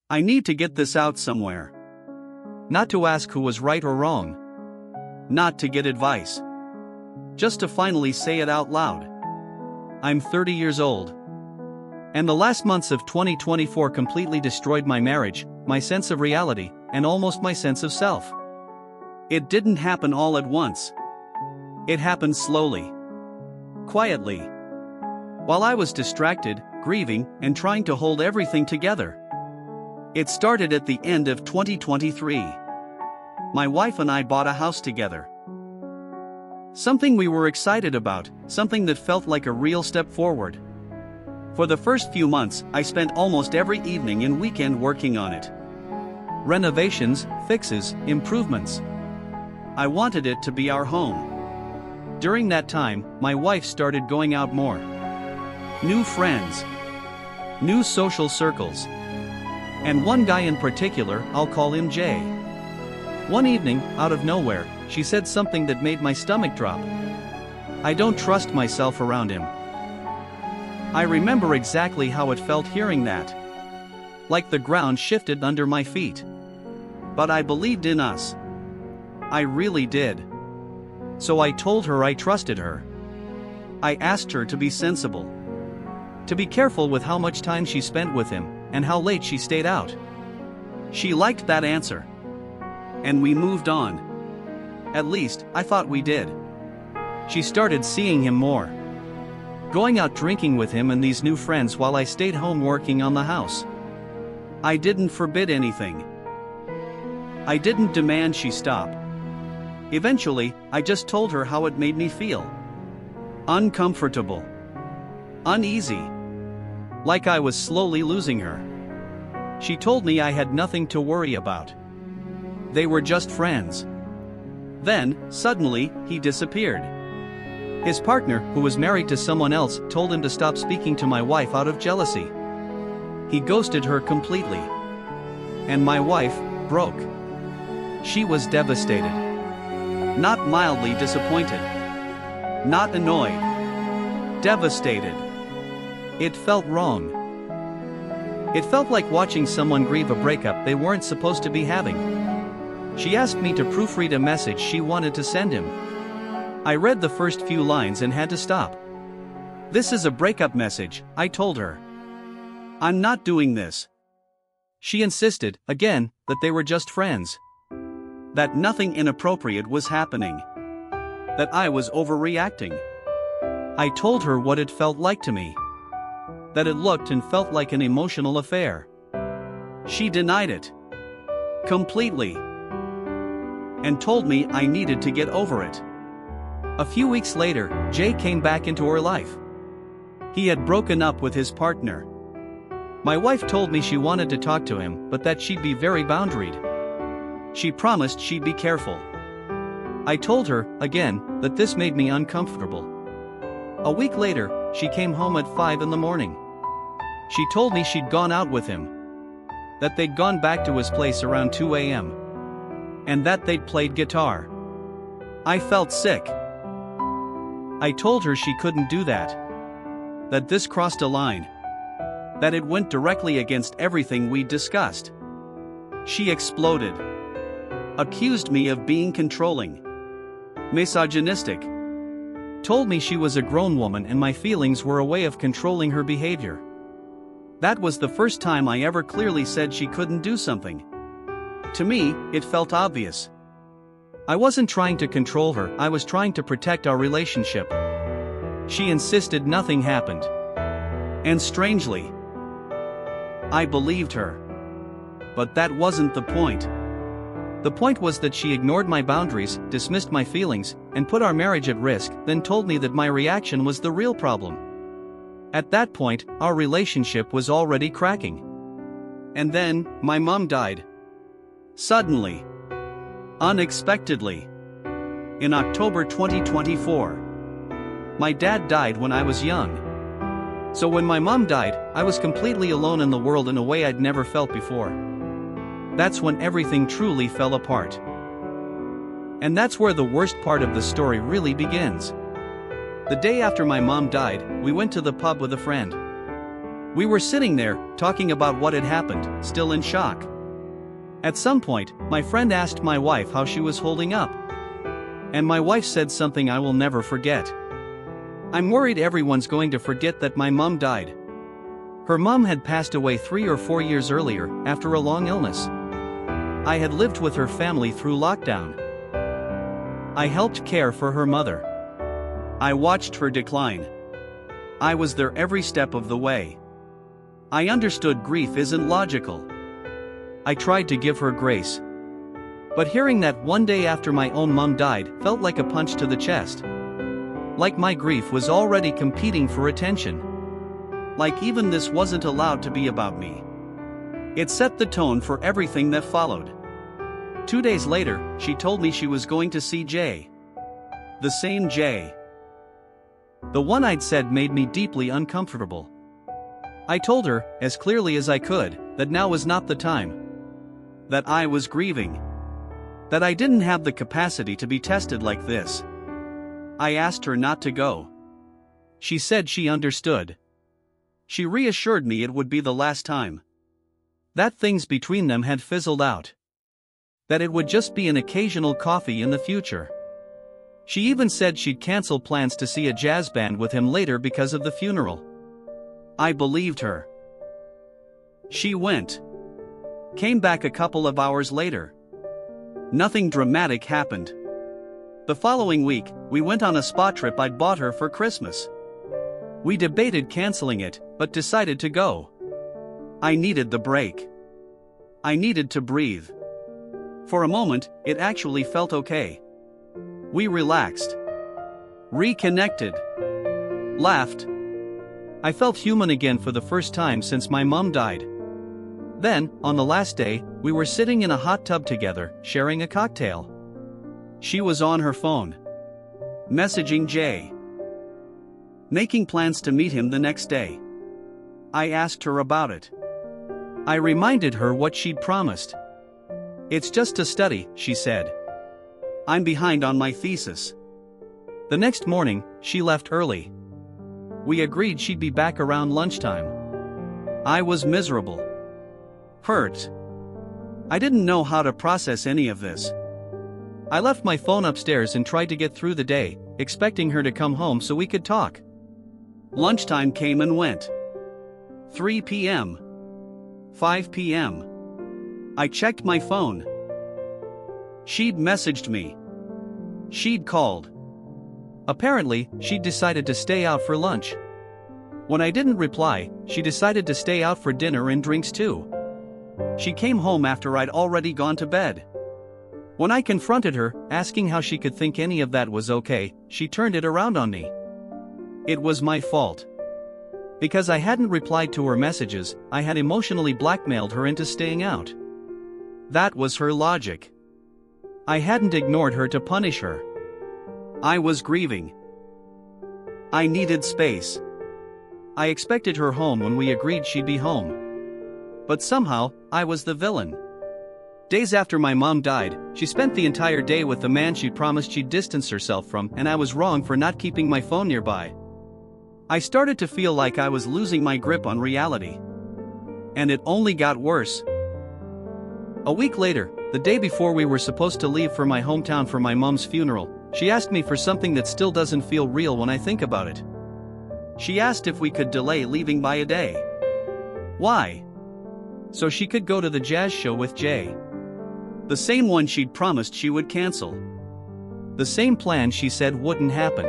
I need to get this out somewhere. Not to ask who was right or wrong. Not to get advice. Just to finally say it out loud. I'm 30 years old. And the last months of 2024 completely destroyed my marriage, my sense of reality, and almost my sense of self. It didn't happen all at once. It happened slowly. Quietly. While I was distracted, grieving, and trying to hold everything together. It started at the end of 2023. My wife and I bought a house together. Something we were excited about, something that felt like a real step forward. For the first few months, I spent almost every evening and weekend working on it. Renovations, fixes, improvements. I wanted it to be our home. During that time, my wife started going out more. New friends. New social circles. And one guy in particular, I'll call him Jay. One evening, out of nowhere, she said something that made my stomach drop. I don't trust myself around him. I remember exactly how it felt hearing that. Like the ground shifted under my feet. But I believed in us. I really did. So I told her I trusted her. I asked her to be sensible. To be careful with how much time she spent with him, and how late she stayed out. She liked that answer. And we moved on. At least, I thought we did. She started seeing him more. Going out drinking with him and these new friends while I stayed home working on the house. I didn't forbid anything. I didn't demand she stop. Eventually, I just told her how it made me feel. Uncomfortable. Uneasy. Like I was slowly losing her. She told me I had nothing to worry about. They were just friends. Then, suddenly, he disappeared. His partner, who was married to someone else, told him to stop speaking to my wife out of jealousy. He ghosted her completely. And my wife broke. She was devastated. Not mildly disappointed. Not annoyed. Devastated. It felt wrong. It felt like watching someone grieve a breakup they weren't supposed to be having. She asked me to proofread a message she wanted to send him. I read the first few lines and had to stop. This is a breakup message, I told her. I'm not doing this. She insisted, again, that they were just friends. That nothing inappropriate was happening. That I was overreacting. I told her what it felt like to me. That it looked and felt like an emotional affair. She denied it. Completely. And told me I needed to get over it. A few weeks later, Jay came back into her life. He had broken up with his partner. My wife told me she wanted to talk to him, but that she'd be very boundaried. She promised she'd be careful. I told her, again, that this made me uncomfortable. A week later, she came home at 5 in the morning. She told me she'd gone out with him. That they'd gone back to his place around 2 a.m. And that they'd played guitar. I felt sick. I told her she couldn't do that. That this crossed a line. That it went directly against everything we'd discussed. She exploded. Accused me of being controlling. Misogynistic. Told me she was a grown woman and my feelings were a way of controlling her behavior. That was the first time I ever clearly said she couldn't do something. To me, it felt obvious. I wasn't trying to control her, I was trying to protect our relationship. She insisted nothing happened. And strangely, I believed her. But that wasn't the point. The point was that she ignored my boundaries, dismissed my feelings, and put our marriage at risk, then told me that my reaction was the real problem. At that point, our relationship was already cracking. And then, my mom died. Suddenly. Unexpectedly. In October 2024. My dad died when I was young. So when my mom died, I was completely alone in the world in a way I'd never felt before. That's when everything truly fell apart. And that's where the worst part of the story really begins. The day after my mom died, we went to the pub with a friend. We were sitting there, talking about what had happened, still in shock. At some point, my friend asked my wife how she was holding up. And my wife said something I will never forget. "I'm worried everyone's going to forget that my mom died." Her mom had passed away 3 or 4 years earlier, after a long illness. I had lived with her family through lockdown. I helped care for her mother. I watched her decline. I was there every step of the way. I understood grief isn't logical. I tried to give her grace. But hearing that one day after my own mom died felt like a punch to the chest. Like my grief was already competing for attention. Like even this wasn't allowed to be about me. It set the tone for everything that followed. 2 days later, she told me she was going to see Jay. The same Jay. The one I'd said made me deeply uncomfortable. I told her, as clearly as I could, that now was not the time. That I was grieving. That I didn't have the capacity to be tested like this. I asked her not to go. She said she understood. She reassured me it would be the last time. That things between them had fizzled out. That it would just be an occasional coffee in the future. She even said she'd cancel plans to see a jazz band with him later because of the funeral. I believed her. She went. Came back a couple of hours later. Nothing dramatic happened. The following week, we went on a spa trip I'd bought her for Christmas. We debated canceling it, but decided to go. I needed the break. I needed to breathe. For a moment, it actually felt okay. We relaxed. Reconnected. Laughed. I felt human again for the first time since my mom died. Then, on the last day, we were sitting in a hot tub together, sharing a cocktail. She was on her phone. Messaging Jay. Making plans to meet him the next day. I asked her about it. I reminded her what she'd promised. "It's just a study," she said. "I'm behind on my thesis." The next morning, she left early. We agreed she'd be back around lunchtime. I was miserable. Hurt. I didn't know how to process any of this. I left my phone upstairs and tried to get through the day, expecting her to come home so we could talk. Lunchtime came and went. 3 p.m. 5 p.m. I checked my phone. She'd messaged me. She'd called. Apparently, she'd decided to stay out for lunch. When I didn't reply, she decided to stay out for dinner and drinks too. She came home after I'd already gone to bed. When I confronted her, asking how she could think any of that was okay, she turned it around on me. It was my fault. Because I hadn't replied to her messages, I had emotionally blackmailed her into staying out. That was her logic. I hadn't ignored her to punish her. I was grieving. I needed space. I expected her home when we agreed she'd be home. But somehow, I was the villain. Days after my mom died, she spent the entire day with the man she'd promised she'd distance herself from, and I was wrong for not keeping my phone nearby. I started to feel like I was losing my grip on reality. And it only got worse. A week later, the day before we were supposed to leave for my hometown for my mom's funeral, she asked me for something that still doesn't feel real when I think about it. She asked if we could delay leaving by a day. Why? So she could go to the jazz show with Jay. The same one she'd promised she would cancel. The same plan she said wouldn't happen.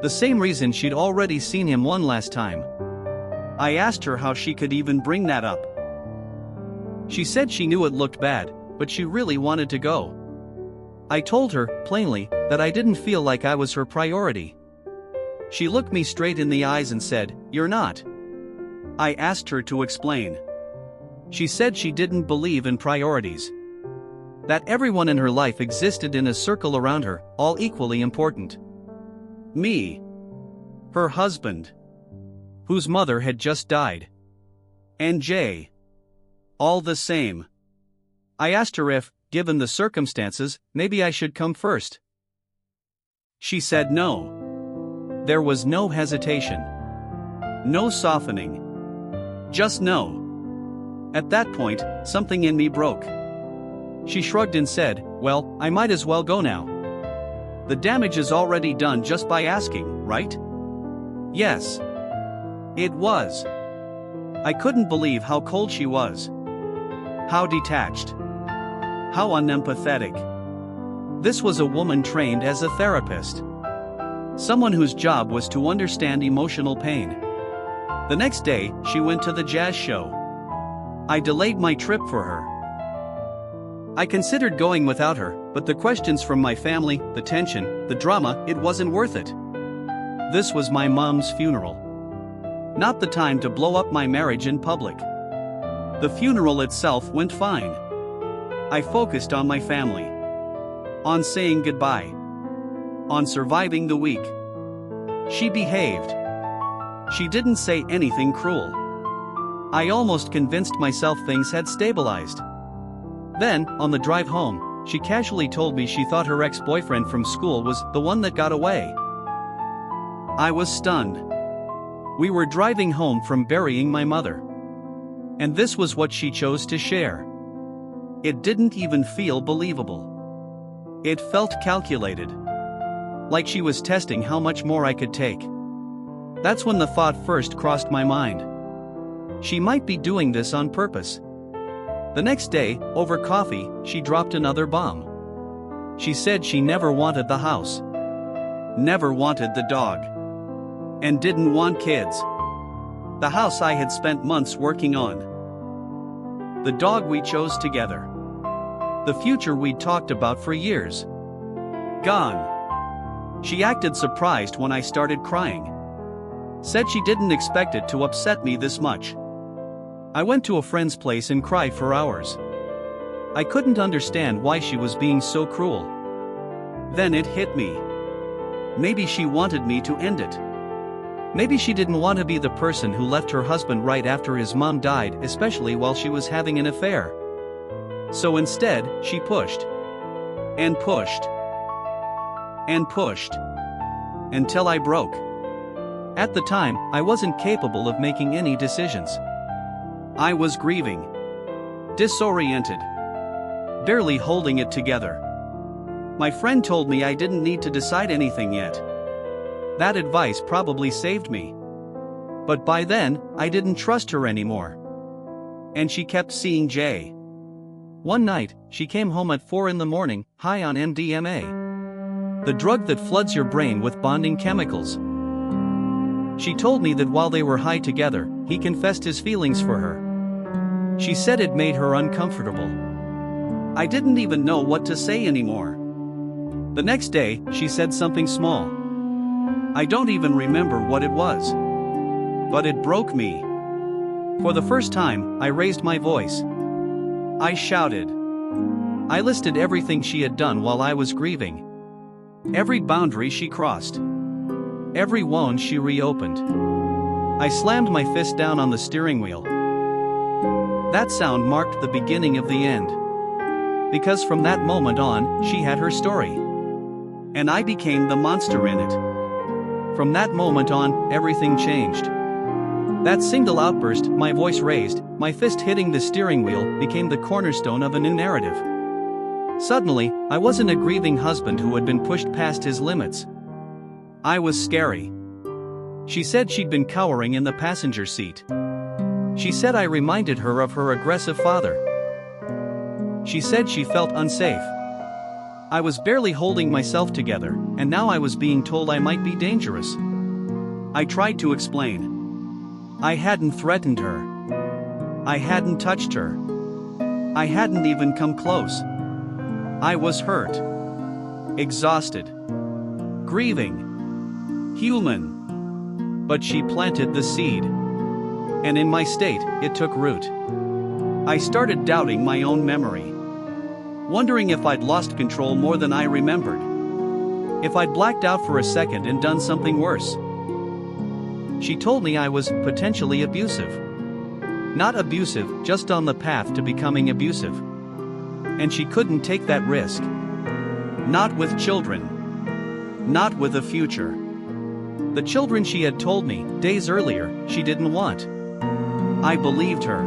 The same reason she'd already seen him one last time. I asked her how she could even bring that up. She said she knew it looked bad, but she really wanted to go. I told her, plainly, that I didn't feel like I was her priority. She looked me straight in the eyes and said, "You're not." I asked her to explain. She said she didn't believe in priorities. That everyone in her life existed in a circle around her, all equally important. Me. Her husband. Whose mother had just died. And Jay. All the same. I asked her if, given the circumstances, maybe I should come first. She said no. There was no hesitation. No softening. Just no. At that point, something in me broke. She shrugged and said, "Well, I might as well go now. The damage is already done just by asking, right?" Yes. It was. I couldn't believe how cold she was. How detached. How unempathetic. This was a woman trained as a therapist. Someone whose job was to understand emotional pain. The next day, she went to the jazz show. I delayed my trip for her. I considered going without her, but the questions from my family, the tension, the drama, it wasn't worth it. This was my mom's funeral. Not the time to blow up my marriage in public. The funeral itself went fine. I focused on my family. On saying goodbye. On surviving the week. She behaved. She didn't say anything cruel. I almost convinced myself things had stabilized. Then, on the drive home, she casually told me she thought her ex-boyfriend from school was the one that got away. I was stunned. We were driving home from burying my mother. And this was what she chose to share. It didn't even feel believable. It felt calculated. Like she was testing how much more I could take. That's when the thought first crossed my mind. She might be doing this on purpose. The next day, over coffee, she dropped another bomb. She said she never wanted the house. Never wanted the dog. And didn't want kids. The house I had spent months working on. The dog we chose together. The future we'd talked about for years. Gone. She acted surprised when I started crying. Said she didn't expect it to upset me this much. I went to a friend's place and cried for hours. I couldn't understand why she was being so cruel. Then it hit me. Maybe she wanted me to end it. Maybe she didn't want to be the person who left her husband right after his mom died, especially while she was having an affair. So instead, she pushed. And pushed. And pushed. Until I broke. At the time, I wasn't capable of making any decisions. I was grieving. Disoriented. Barely holding it together. My friend told me I didn't need to decide anything yet. That advice probably saved me. But by then, I didn't trust her anymore. And she kept seeing Jay. One night, she came home at 4 a.m, high on MDMA. The drug that floods your brain with bonding chemicals. She told me that while they were high together, he confessed his feelings for her. She said it made her uncomfortable. I didn't even know what to say anymore. The next day, she said something small. I don't even remember what it was. But it broke me. For the first time, I raised my voice. I shouted. I listed everything she had done while I was grieving. Every boundary she crossed. Every wound she reopened. I slammed my fist down on the steering wheel. That sound marked the beginning of the end. Because from that moment on, she had her story. And I became the monster in it. From that moment on, everything changed. That single outburst, my voice raised, my fist hitting the steering wheel, became the cornerstone of a new narrative. Suddenly, I wasn't a grieving husband who had been pushed past his limits. I was scary. She said she'd been cowering in the passenger seat. She said I reminded her of her aggressive father. She said she felt unsafe. I was barely holding myself together, and now I was being told I might be dangerous. I tried to explain. I hadn't threatened her. I hadn't touched her. I hadn't even come close. I was hurt. Exhausted. Grieving. Human. But she planted the seed. And in my state, it took root. I started doubting my own memory. Wondering if I'd lost control more than I remembered. If I'd blacked out for a second and done something worse. She told me I was potentially abusive. Not abusive, just on the path to becoming abusive. And she couldn't take that risk. Not with children. Not with a future. The children she had told me, days earlier, she didn't want. I believed her.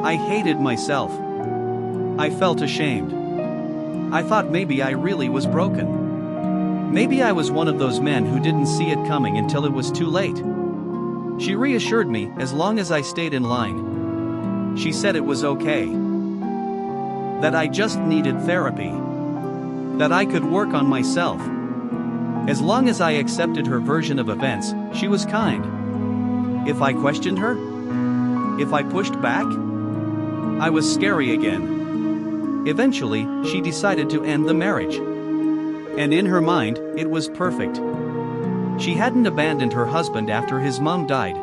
I hated myself. I felt ashamed. I thought maybe I really was broken. Maybe I was one of those men who didn't see it coming until it was too late. She reassured me as long as I stayed in line. She said it was okay. That I just needed therapy. That I could work on myself. As long as I accepted her version of events, she was kind. If I questioned her? If I pushed back? I was scary again. Eventually, she decided to end the marriage. And in her mind, it was perfect. She hadn't abandoned her husband after his mom died.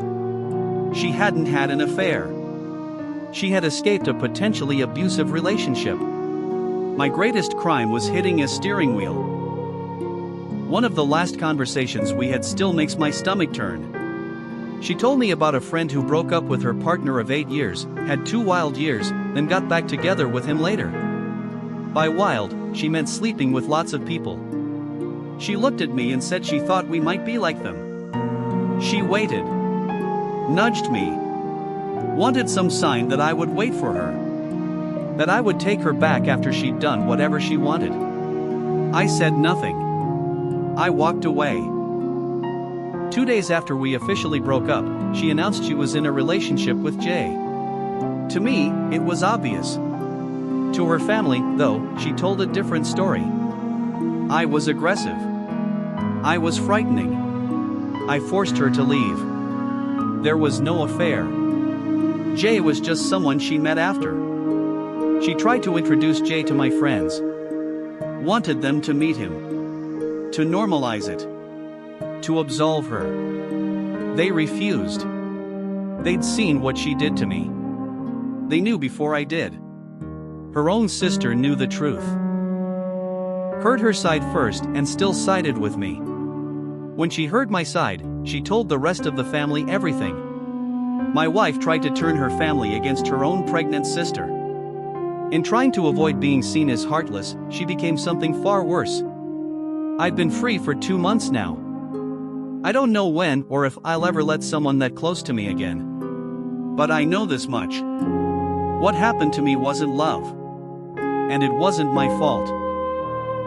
She hadn't had an affair. She had escaped a potentially abusive relationship. My greatest crime was hitting a steering wheel. One of the last conversations we had still makes my stomach turn. She told me about a friend who broke up with her partner of 8 years, had 2 wild years, then got back together with him later. By wild, she meant sleeping with lots of people. She looked at me and said she thought we might be like them. She waited. Nudged me. Wanted some sign that I would wait for her. That I would take her back after she'd done whatever she wanted. I said nothing. I walked away. 2 days after we officially broke up, she announced she was in a relationship with Jay. To me, it was obvious. To her family, though, she told a different story. I was aggressive. I was frightening. I forced her to leave. There was no affair. Jay was just someone she met after. She tried to introduce Jay to my friends. Wanted them to meet him. To normalize it. To absolve her. They refused. They'd seen what she did to me. They knew before I did. Her own sister knew the truth. Heard her side first and still sided with me. When she heard my side, she told the rest of the family everything. My wife tried to turn her family against her own pregnant sister. In trying to avoid being seen as heartless, she became something far worse. I'd been free for 2 months now. I don't know when or if I'll ever let someone that close to me again. But I know this much. What happened to me wasn't love. And it wasn't my fault.